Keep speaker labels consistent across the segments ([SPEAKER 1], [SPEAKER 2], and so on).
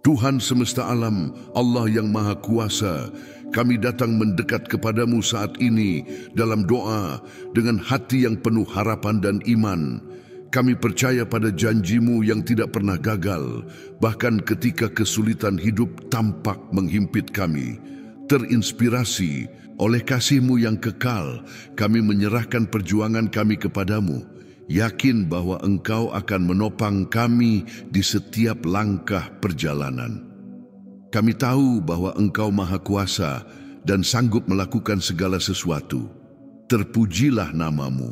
[SPEAKER 1] Tuhan semesta alam, Allah yang Maha Kuasa, kami datang mendekat kepadamu saat ini dalam doa dengan hati yang penuh harapan dan iman. Kami percaya pada janjimu yang tidak pernah gagal, bahkan ketika kesulitan hidup tampak menghimpit kami. Terinspirasi oleh kasih-Mu yang kekal, kami menyerahkan perjuangan kami kepadamu, yakin bahwa Engkau akan menopang kami di setiap langkah perjalanan. Kami tahu bahwa Engkau Maha Kuasa dan sanggup melakukan segala sesuatu. Terpujilah nama-Mu.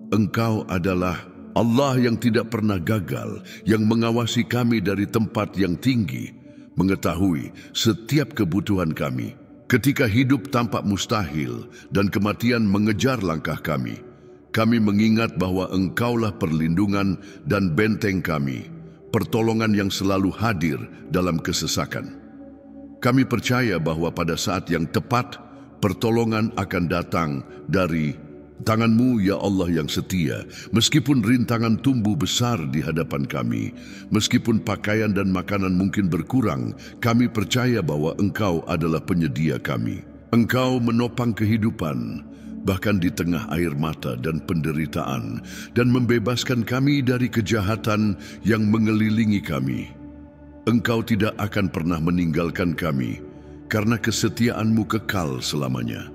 [SPEAKER 1] Engkau adalah Allah yang tidak pernah gagal, yang mengawasi kami dari tempat yang tinggi, mengetahui setiap kebutuhan kami. Ketika hidup tampak mustahil dan kematian mengejar langkah kami mengingat bahwa Engkaulah perlindungan dan benteng kami, pertolongan yang selalu hadir dalam kesesakan. Kami percaya bahwa pada saat yang tepat, pertolongan akan datang dari tangan-Mu, ya Allah yang setia. Meskipun rintangan tumbuh besar di hadapan kami, meskipun pakaian dan makanan mungkin berkurang, kami percaya bahwa Engkau adalah penyedia kami. Engkau menopang kehidupan, bahkan di tengah air mata dan penderitaan, dan membebaskan kami dari kejahatan yang mengelilingi kami. Engkau tidak akan pernah meninggalkan kami, karena kesetiaan-Mu kekal selamanya.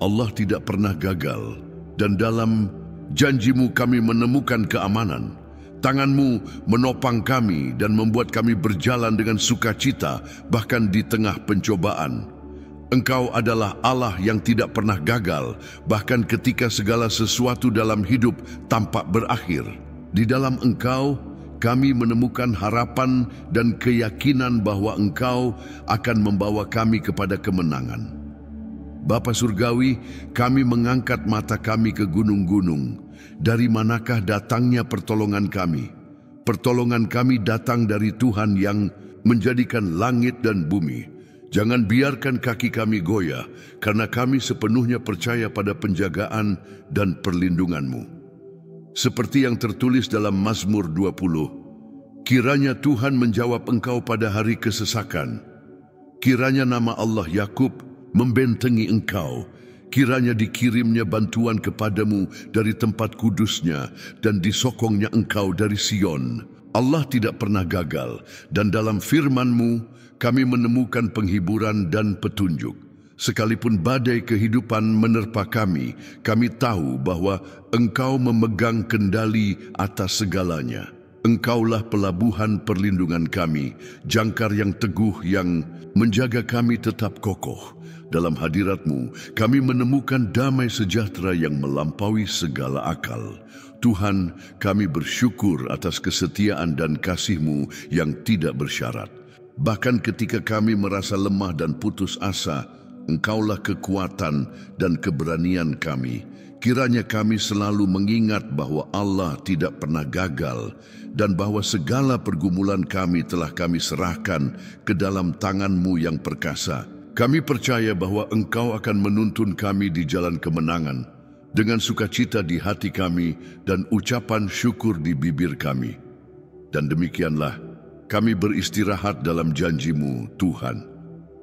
[SPEAKER 1] Allah tidak pernah gagal, dan dalam janji-Mu kami menemukan keamanan. Tangan-Mu menopang kami dan membuat kami berjalan dengan sukacita, bahkan di tengah pencobaan. Engkau adalah Allah yang tidak pernah gagal, bahkan ketika segala sesuatu dalam hidup tampak berakhir. Di dalam Engkau, kami menemukan harapan dan keyakinan bahwa Engkau akan membawa kami kepada kemenangan. Bapa Surgawi, kami mengangkat mata kami ke gunung-gunung. Dari manakah datangnya pertolongan kami? Pertolongan kami datang dari Tuhan yang menjadikan langit dan bumi. Jangan biarkan kaki kami goyah, karena kami sepenuhnya percaya pada penjagaan dan perlindungan-Mu. Seperti yang tertulis dalam Mazmur 20, kiranya Tuhan menjawab engkau pada hari kesesakan. Kiranya nama Allah Yakub membentengi engkau. Kiranya dikirimnya bantuan kepadamu dari tempat kudusnya dan disokongnya engkau dari Sion. Allah tidak pernah gagal, dan dalam firman-Mu kami menemukan penghiburan dan petunjuk. Sekalipun badai kehidupan menerpa kami tahu bahwa Engkau memegang kendali atas segalanya. Engkaulah pelabuhan perlindungan kami, jangkar yang teguh yang menjaga kami tetap kokoh. Dalam hadirat-Mu, kami menemukan damai sejahtera yang melampaui segala akal. Tuhan, kami bersyukur atas kesetiaan dan kasih-Mu yang tidak bersyarat. Bahkan ketika kami merasa lemah dan putus asa, Engkaulah kekuatan dan keberanian kami. Kiranya kami selalu mengingat bahwa Allah tidak pernah gagal dan bahwa segala pergumulan kami telah kami serahkan ke dalam tangan-Mu yang perkasa. Kami percaya bahwa Engkau akan menuntun kami di jalan kemenangan dengan sukacita di hati kami dan ucapan syukur di bibir kami. Dan demikianlah kami beristirahat dalam janji-Mu, Tuhan.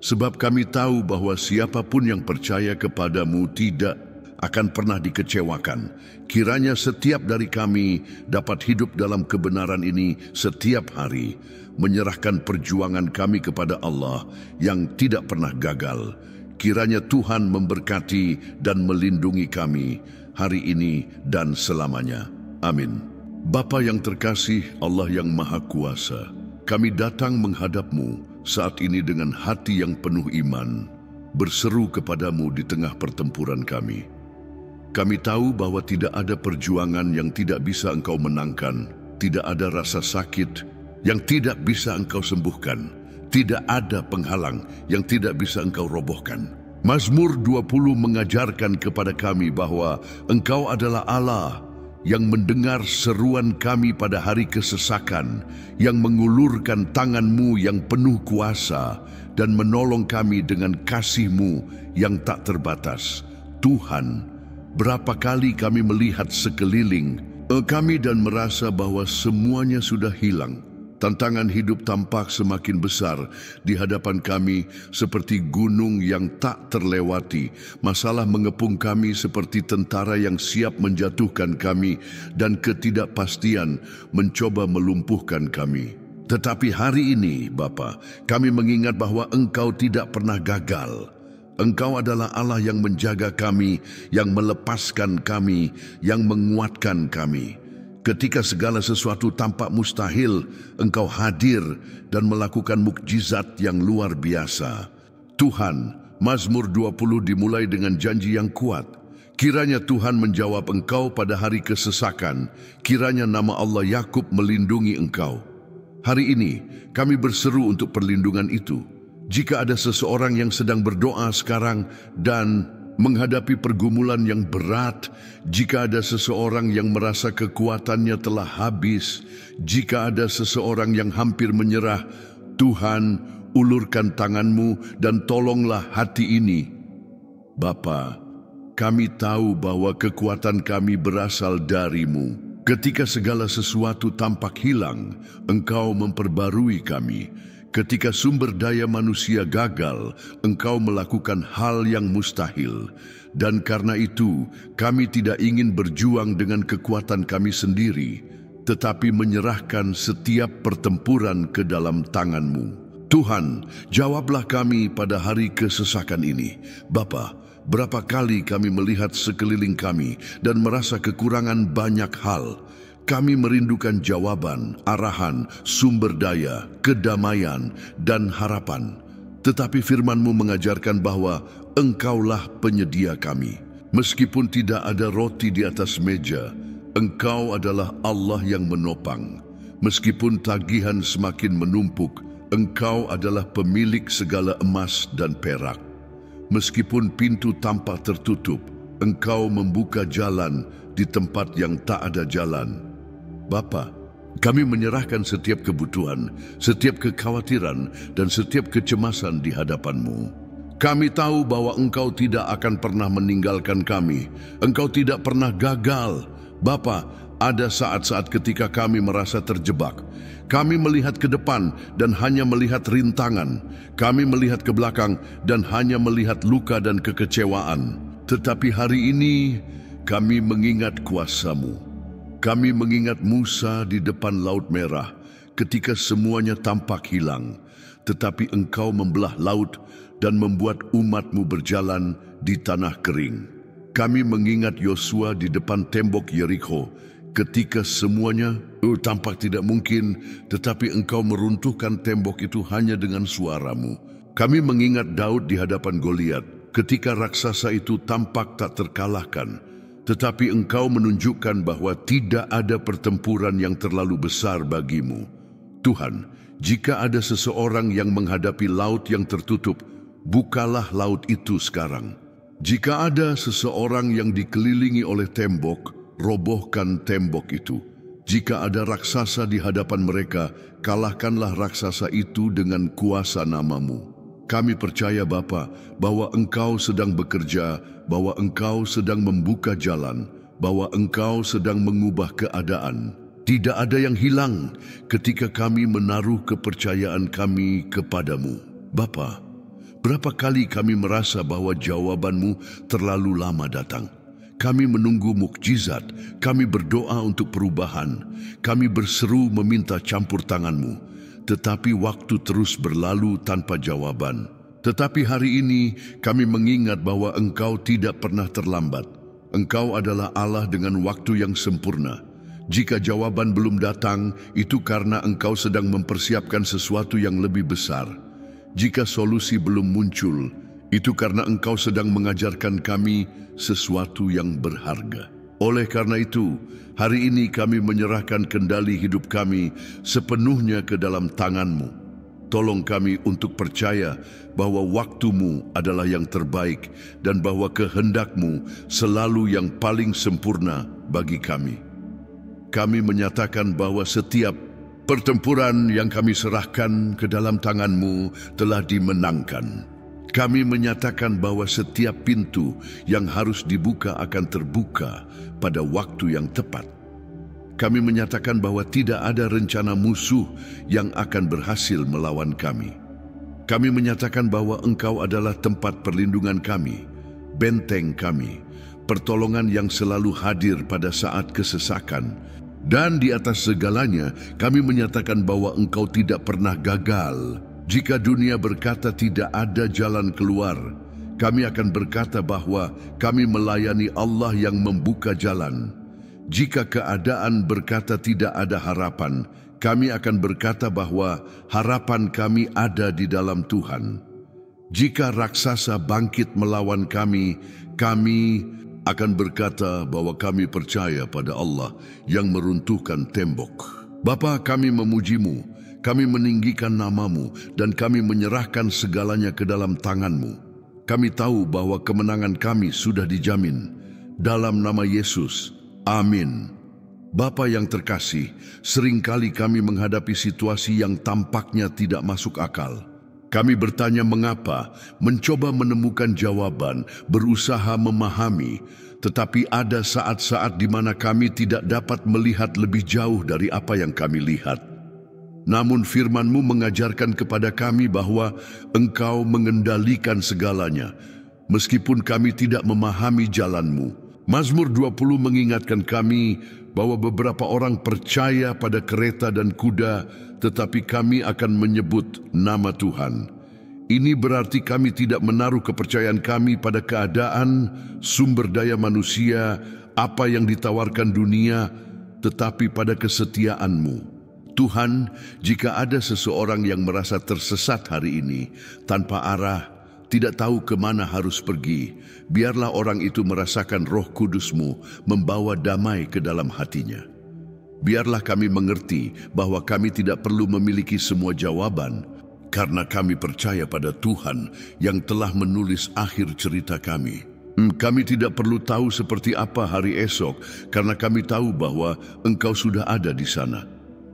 [SPEAKER 1] Sebab kami tahu bahwa siapapun yang percaya kepadamu tidak akan pernah dikecewakan. Kiranya setiap dari kami dapat hidup dalam kebenaran ini setiap hari, menyerahkan perjuangan kami kepada Allah yang tidak pernah gagal. Kiranya Tuhan memberkati dan melindungi kami hari ini dan selamanya. Amin. Bapa yang terkasih, Allah yang Maha Kuasa, kami datang menghadap-Mu saat ini dengan hati yang penuh iman, berseru kepadamu di tengah pertempuran kami. Kami tahu bahwa tidak ada perjuangan yang tidak bisa Engkau menangkan, tidak ada rasa sakit yang tidak bisa Engkau sembuhkan, tidak ada penghalang yang tidak bisa Engkau robohkan. Mazmur 20 mengajarkan kepada kami bahwa Engkau adalah Allah yang mendengar seruan kami pada hari kesesakan, yang mengulurkan tangan-Mu yang penuh kuasa dan menolong kami dengan kasih-Mu yang tak terbatas. Tuhan, berapa kali kami melihat sekeliling kami dan merasa bahwa semuanya sudah hilang. Tantangan hidup tampak semakin besar di hadapan kami seperti gunung yang tak terlewati. Masalah mengepung kami seperti tentara yang siap menjatuhkan kami dan ketidakpastian mencoba melumpuhkan kami. Tetapi hari ini, Bapa, kami mengingat bahwa Engkau tidak pernah gagal. Engkau adalah Allah yang menjaga kami, yang melepaskan kami, yang menguatkan kami. Ketika segala sesuatu tampak mustahil, Engkau hadir dan melakukan mukjizat yang luar biasa. Tuhan, Mazmur 20 dimulai dengan janji yang kuat. Kiranya Tuhan menjawab Engkau pada hari kesesakan. Kiranya nama Allah Yakub melindungi Engkau. Hari ini, kami berseru untuk perlindungan itu. Jika ada seseorang yang sedang berdoa sekarang dan menghadapi pergumulan yang berat, jika ada seseorang yang merasa kekuatannya telah habis, jika ada seseorang yang hampir menyerah, Tuhan, ulurkan tangan-Mu dan tolonglah hati ini. Bapa, kami tahu bahwa kekuatan kami berasal dari-Mu. Ketika segala sesuatu tampak hilang, Engkau memperbarui kami. Ketika sumber daya manusia gagal, Engkau melakukan hal yang mustahil. Dan karena itu, kami tidak ingin berjuang dengan kekuatan kami sendiri, tetapi menyerahkan setiap pertempuran ke dalam tangan-Mu. Tuhan, jawablah kami pada hari kesesakan ini. Bapa, berapa kali kami melihat sekeliling kami dan merasa kekurangan banyak hal. Kami merindukan jawaban, arahan, sumber daya, kedamaian, dan harapan. Tetapi firman-Mu mengajarkan bahwa Engkaulah penyedia kami. Meskipun tidak ada roti di atas meja, Engkau adalah Allah yang menopang. Meskipun tagihan semakin menumpuk, Engkau adalah pemilik segala emas dan perak. Meskipun pintu tampak tertutup, Engkau membuka jalan di tempat yang tak ada jalan. Bapa, kami menyerahkan setiap kebutuhan, setiap kekhawatiran, dan setiap kecemasan di hadapan-Mu. Kami tahu bahwa Engkau tidak akan pernah meninggalkan kami. Engkau tidak pernah gagal. Bapa, ada saat-saat ketika kami merasa terjebak. Kami melihat ke depan dan hanya melihat rintangan. Kami melihat ke belakang dan hanya melihat luka dan kekecewaan. Tetapi hari ini, kami mengingat kuasa-Mu. Kami mengingat Musa di depan Laut Merah ketika semuanya tampak hilang, tetapi Engkau membelah laut dan membuat umat-Mu berjalan di tanah kering. Kami mengingat Yosua di depan tembok Yerikho ketika semuanya tampak tidak mungkin, tetapi Engkau meruntuhkan tembok itu hanya dengan suara-Mu. Kami mengingat Daud di hadapan Goliat ketika raksasa itu tampak tak terkalahkan, tetapi Engkau menunjukkan bahwa tidak ada pertempuran yang terlalu besar bagi-Mu. Tuhan, jika ada seseorang yang menghadapi laut yang tertutup, bukalah laut itu sekarang. Jika ada seseorang yang dikelilingi oleh tembok, robohkan tembok itu. Jika ada raksasa di hadapan mereka, kalahkanlah raksasa itu dengan kuasa nama-Mu. Kami percaya Bapa bahwa Engkau sedang bekerja, bahwa Engkau sedang membuka jalan, bahwa Engkau sedang mengubah keadaan. Tidak ada yang hilang ketika kami menaruh kepercayaan kami kepadamu. Bapa, berapa kali kami merasa bahwa jawaban-Mu terlalu lama datang. Kami menunggu mukjizat, kami berdoa untuk perubahan, kami berseru meminta campur tangan-Mu. Tetapi waktu terus berlalu tanpa jawaban. Tetapi hari ini kami mengingat bahwa Engkau tidak pernah terlambat. Engkau adalah Allah dengan waktu yang sempurna. Jika jawaban belum datang, itu karena Engkau sedang mempersiapkan sesuatu yang lebih besar. Jika solusi belum muncul, itu karena Engkau sedang mengajarkan kami sesuatu yang berharga. Oleh karena itu, hari ini kami menyerahkan kendali hidup kami sepenuhnya ke dalam tangan-Mu. Tolong kami untuk percaya bahwa waktu-Mu adalah yang terbaik dan bahwa kehendak-Mu selalu yang paling sempurna bagi kami. Kami menyatakan bahwa setiap pertempuran yang kami serahkan ke dalam tangan-Mu telah dimenangkan. Kami menyatakan bahwa setiap pintu yang harus dibuka akan terbuka pada waktu yang tepat. kami menyatakan bahwa tidak ada rencana musuh yang akan berhasil melawan kami. Kami menyatakan bahwa Engkau adalah tempat perlindungan kami, benteng kami, pertolongan yang selalu hadir pada saat kesesakan. Dan di atas segalanya, kami menyatakan bahwa Engkau tidak pernah gagal. Jika dunia berkata tidak ada jalan keluar, kami akan berkata bahwa kami melayani Allah yang membuka jalan. Jika keadaan berkata tidak ada harapan, kami akan berkata bahwa harapan kami ada di dalam Tuhan. Jika raksasa bangkit melawan kami akan berkata bahwa kami percaya pada Allah yang meruntuhkan tembok. Bapa, kami memuji-Mu, kami meninggikan nama-Mu, dan kami menyerahkan segalanya ke dalam tangan-Mu. Kami tahu bahwa kemenangan kami sudah dijamin. Dalam nama Yesus, amin. Bapa yang terkasih, seringkali kami menghadapi situasi yang tampaknya tidak masuk akal. Kami bertanya mengapa, mencoba menemukan jawaban, berusaha memahami, tetapi ada saat-saat di mana kami tidak dapat melihat lebih jauh dari apa yang kami lihat. Namun firman-Mu mengajarkan kepada kami bahwa Engkau mengendalikan segalanya, meskipun kami tidak memahami jalan-Mu. Mazmur 20 mengingatkan kami bahwa beberapa orang percaya pada kereta dan kuda, tetapi kami akan menyebut nama Tuhan. Ini berarti kami tidak menaruh kepercayaan kami pada keadaan, sumber daya manusia, apa yang ditawarkan dunia, tetapi pada kesetiaan-Mu. Tuhan, jika ada seseorang yang merasa tersesat hari ini, tanpa arah, tidak tahu kemana harus pergi, biarlah orang itu merasakan Roh Kudus-Mu membawa damai ke dalam hatinya. Biarlah kami mengerti bahwa kami tidak perlu memiliki semua jawaban, karena kami percaya pada Tuhan yang telah menulis akhir cerita kami. Kami tidak perlu tahu seperti apa hari esok, karena kami tahu bahwa Engkau sudah ada di sana.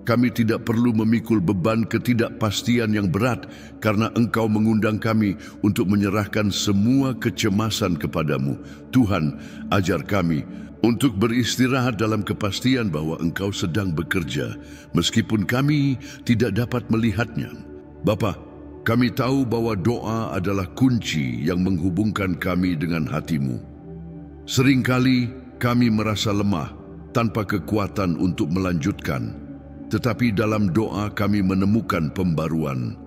[SPEAKER 1] Kami tidak perlu memikul beban ketidakpastian yang berat, karena Engkau mengundang kami untuk menyerahkan semua kecemasan kepadamu. Tuhan, ajar kami untuk beristirahat dalam kepastian bahwa Engkau sedang bekerja, meskipun kami tidak dapat melihatnya. Bapa, kami tahu bahwa doa adalah kunci yang menghubungkan kami dengan hati-Mu. Seringkali kami merasa lemah, tanpa kekuatan untuk melanjutkan. Tetapi dalam doa kami menemukan pembaruan.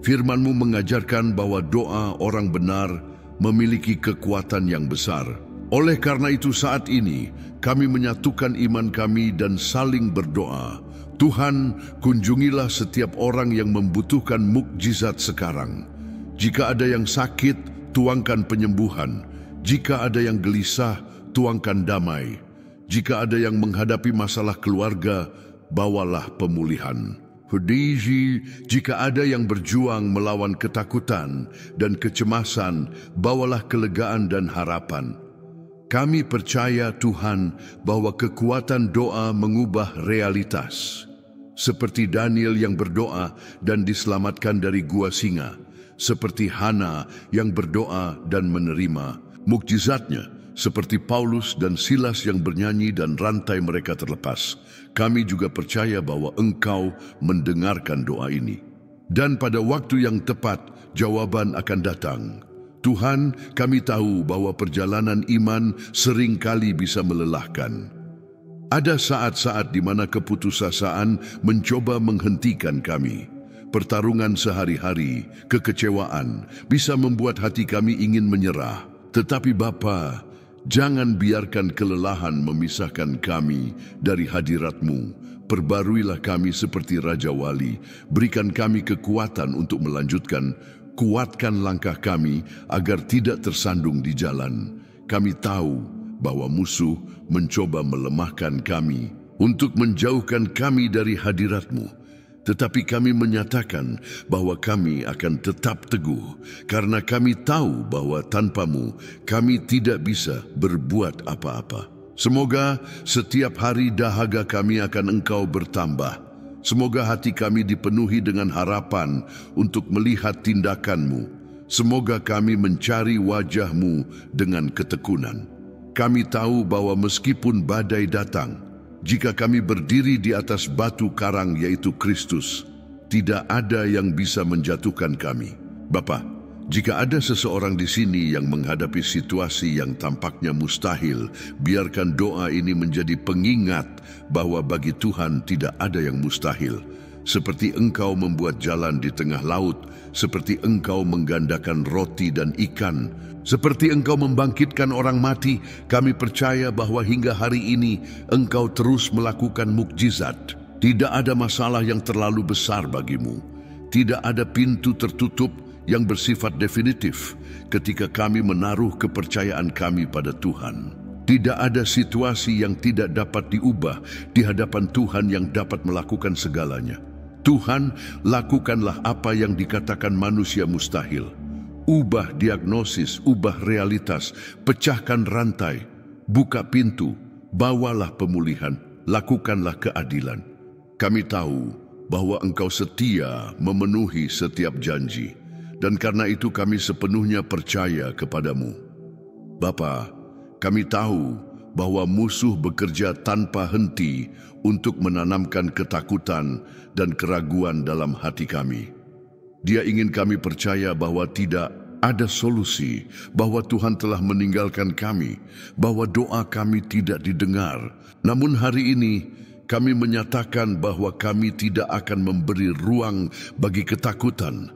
[SPEAKER 1] Firman-Mu mengajarkan bahwa doa orang benar memiliki kekuatan yang besar. Oleh karena itu saat ini, kami menyatukan iman kami dan saling berdoa. Tuhan, kunjungilah setiap orang yang membutuhkan mukjizat sekarang. Jika ada yang sakit, tuangkan penyembuhan. Jika ada yang gelisah, tuangkan damai. Jika ada yang menghadapi masalah keluarga, bawalah pemulihan. Jika ada yang berjuang melawan ketakutan dan kecemasan, bawalah kelegaan dan harapan. Kami percaya Tuhan bahwa kekuatan doa mengubah realitas. Seperti Daniel yang berdoa dan diselamatkan dari gua singa. Seperti Hana yang berdoa dan menerima mukjizatnya. Seperti Paulus dan Silas yang bernyanyi dan rantai mereka terlepas. Kami juga percaya bahwa Engkau mendengarkan doa ini. Dan pada waktu yang tepat, jawaban akan datang. Tuhan, kami tahu bahwa perjalanan iman seringkali bisa melelahkan. Ada saat-saat di mana keputusasaan mencoba menghentikan kami. Pertarungan sehari-hari, kekecewaan, bisa membuat hati kami ingin menyerah. Tetapi Bapa, jangan biarkan kelelahan memisahkan kami dari hadirat-Mu. Perbaruilah kami seperti Raja Wali. Berikan kami kekuatan untuk melanjutkan. Kuatkan langkah kami agar tidak tersandung di jalan. Kami tahu bahwa musuh mencoba melemahkan kami untuk menjauhkan kami dari hadirat-Mu. Tetapi kami menyatakan bahwa kami akan tetap teguh, karena kami tahu bahwa tanpa-Mu kami tidak bisa berbuat apa-apa. Semoga setiap hari dahaga kami akan Engkau bertambah. Semoga hati kami dipenuhi dengan harapan untuk melihat tindakan-Mu. Semoga kami mencari wajah-Mu dengan ketekunan. Kami tahu bahwa meskipun badai datang, jika kami berdiri di atas batu karang yaitu Kristus, tidak ada yang bisa menjatuhkan kami. Bapa, jika ada seseorang di sini yang menghadapi situasi yang tampaknya mustahil, biarkan doa ini menjadi pengingat bahwa bagi Tuhan tidak ada yang mustahil. Seperti Engkau membuat jalan di tengah laut, seperti Engkau menggandakan roti dan ikan, seperti Engkau membangkitkan orang mati, kami percaya bahwa hingga hari ini Engkau terus melakukan mukjizat. Tidak ada masalah yang terlalu besar bagimu. Tidak ada pintu tertutup yang bersifat definitif ketika kami menaruh kepercayaan kami pada Tuhan. Tidak ada situasi yang tidak dapat diubah di hadapan Tuhan yang dapat melakukan segalanya. Tuhan, lakukanlah apa yang dikatakan manusia mustahil. Ubah diagnosis, ubah realitas, pecahkan rantai, buka pintu, bawalah pemulihan, lakukanlah keadilan. Kami tahu bahwa Engkau setia memenuhi setiap janji, dan karena itu kami sepenuhnya percaya kepadamu. Bapa, kami tahu bahwa musuh bekerja tanpa henti untuk menanamkan ketakutan dan keraguan dalam hati kami. Dia ingin kami percaya bahwa tidak ada solusi, bahwa Tuhan telah meninggalkan kami, bahwa doa kami tidak didengar. Namun hari ini kami menyatakan bahwa kami tidak akan memberi ruang bagi ketakutan.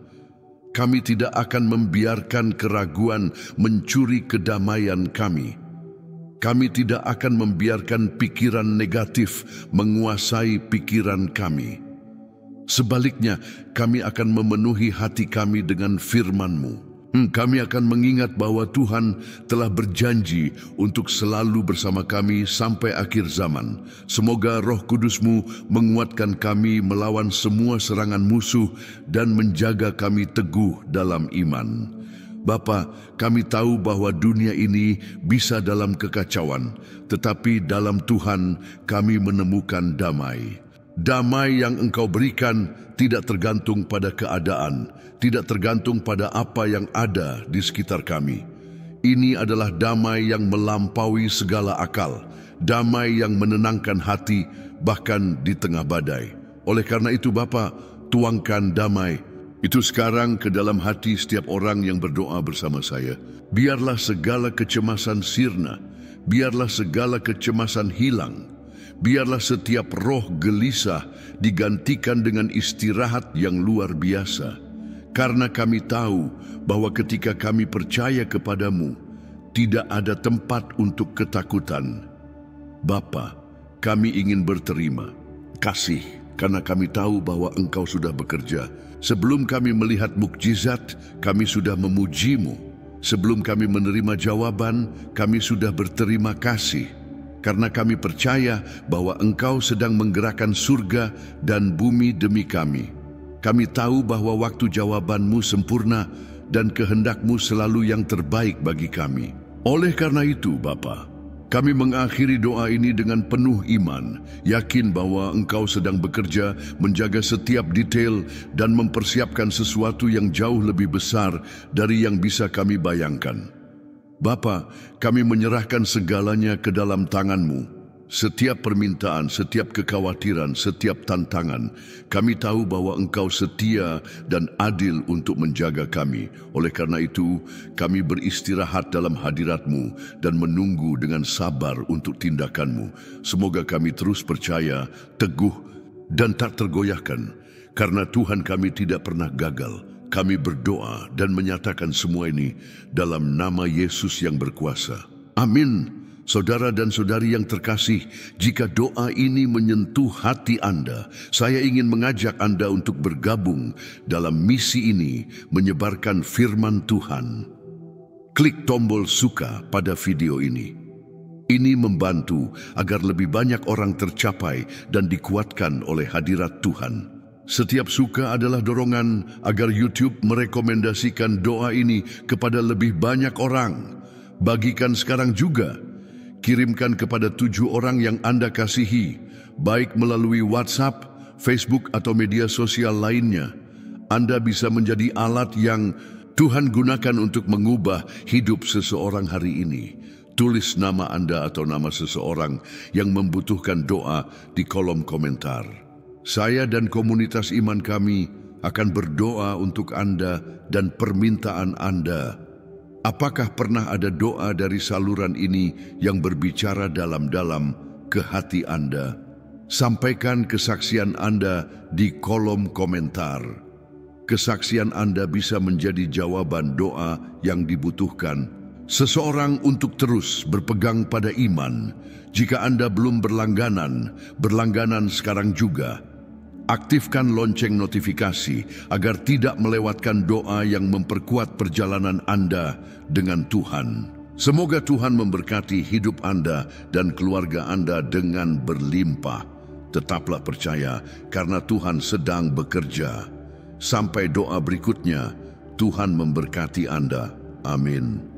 [SPEAKER 1] Kami tidak akan membiarkan keraguan mencuri kedamaian kami. Kami tidak akan membiarkan pikiran negatif menguasai pikiran kami. Sebaliknya, kami akan memenuhi hati kami dengan firman-Mu. Kami akan mengingat bahwa Tuhan telah berjanji untuk selalu bersama kami sampai akhir zaman. Semoga Roh Kudus-Mu menguatkan kami melawan semua serangan musuh dan menjaga kami teguh dalam iman. Bapa, kami tahu bahwa dunia ini bisa dalam kekacauan, tetapi dalam Tuhan kami menemukan damai. Damai yang Engkau berikan tidak tergantung pada keadaan, tidak tergantung pada apa yang ada di sekitar kami. Ini adalah damai yang melampaui segala akal, damai yang menenangkan hati bahkan di tengah badai. Oleh karena itu Bapa, tuangkan damai itu sekarang ke dalam hati setiap orang yang berdoa bersama saya. Biarlah segala kecemasan sirna, biarlah segala kecemasan hilang, biarlah setiap roh gelisah digantikan dengan istirahat yang luar biasa. Karena kami tahu bahwa ketika kami percaya kepadamu, tidak ada tempat untuk ketakutan. Bapa, kami ingin berterima kasih karena kami tahu bahwa Engkau sudah bekerja. Sebelum kami melihat mukjizat, kami sudah memuji-Mu. Sebelum kami menerima jawaban, kami sudah berterima kasih. Karena kami percaya bahwa Engkau sedang menggerakkan surga dan bumi demi kami. Kami tahu bahwa waktu jawaban-Mu sempurna dan kehendak-Mu selalu yang terbaik bagi kami. Oleh karena itu, Bapa, kami mengakhiri doa ini dengan penuh iman, yakin bahwa Engkau sedang bekerja menjaga setiap detail dan mempersiapkan sesuatu yang jauh lebih besar dari yang bisa kami bayangkan. Bapa, kami menyerahkan segalanya ke dalam tangan-Mu. Setiap permintaan, setiap kekhawatiran, setiap tantangan, kami tahu bahwa Engkau setia dan adil untuk menjaga kami. Oleh karena itu, kami beristirahat dalam hadirat-Mu dan menunggu dengan sabar untuk tindakan-Mu. Semoga kami terus percaya, teguh, dan tak tergoyahkan. Karena Tuhan kami tidak pernah gagal. Kami berdoa dan menyatakan semua ini dalam nama Yesus yang berkuasa. Amin. Saudara dan saudari yang terkasih, jika doa ini menyentuh hati Anda, saya ingin mengajak Anda untuk bergabung dalam misi ini, menyebarkan firman Tuhan. Klik tombol suka pada video ini. Ini membantu agar lebih banyak orang tercapai dan dikuatkan oleh hadirat Tuhan. Setiap suka adalah dorongan agar YouTube merekomendasikan doa ini kepada lebih banyak orang. Bagikan sekarang juga. Kirimkan kepada 7 orang yang Anda kasihi, baik melalui WhatsApp, Facebook, atau media sosial lainnya. Anda bisa menjadi alat yang Tuhan gunakan untuk mengubah hidup seseorang hari ini. Tulis nama Anda atau nama seseorang yang membutuhkan doa di kolom komentar. Saya dan komunitas iman kami akan berdoa untuk Anda dan permintaan Anda. Apakah pernah ada doa dari saluran ini yang berbicara dalam-dalam ke hati Anda? Sampaikan kesaksian Anda di kolom komentar. Kesaksian Anda bisa menjadi jawaban doa yang dibutuhkan seseorang untuk terus berpegang pada iman. Jika Anda belum berlangganan sekarang juga. Aktifkan lonceng notifikasi agar tidak melewatkan doa yang memperkuat perjalanan Anda dengan Tuhan. Semoga Tuhan memberkati hidup Anda dan keluarga Anda dengan berlimpah. Tetaplah percaya karena Tuhan sedang bekerja. Sampai doa berikutnya, Tuhan memberkati Anda. Amin.